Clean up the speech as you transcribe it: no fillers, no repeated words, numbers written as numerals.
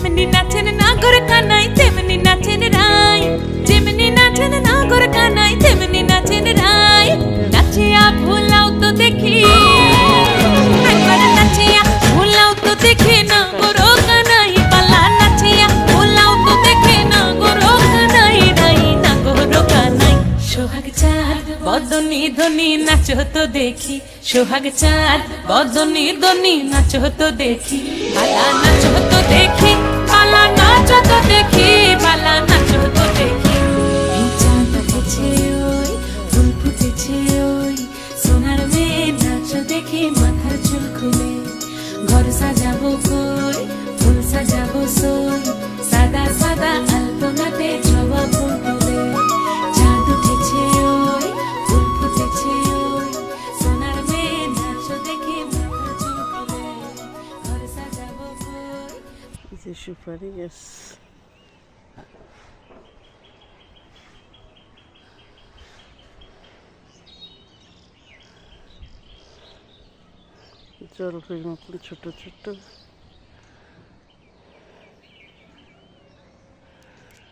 যেমনি নাচেন নাগর কানাই তেমনি নাচেন রাই, যেমনি নাচেন নাগর কানাই তেমনি নাচেন রাই। নাচিয়া ভুলাও তো দেখি, একবার নাচিয়া ভুলাও তো দেখি নাগর কানাই পালা, নাচিয়া ভুলাও তো দেখি নাগর কানাই রাই, নাগর কানাই। সোহাগ চাঁদ বদনি ধনি নাচো তো দেখি, সোহাগ চাঁদ বদনি ধনি নাচো তো দেখি, পালা নাচো তো দেখি, পালা নাচো তো দেখি, পালা নাচো তো দেখি। এই চাঁদ উঠেছে ওই, ফুল ফুটেছে ওই, সোনার মেয়ে নাচো দেখি মাথার চুল খুলে। ঘর সাজাবো কই, ফুল সাজাবো সই, সাদা সাদা আলপনাতে জবা ফুল তুলে। চাঁদ উঠেছে ওই, ফুল ফুটেছে ওই, সোনার মেয়ে নাচো দেখি মাথার চুল খুলে। ঘর সাজাবো কই। এই যে সুপারি গাছ, জলপাইয়ের মতন ছোট ছোট।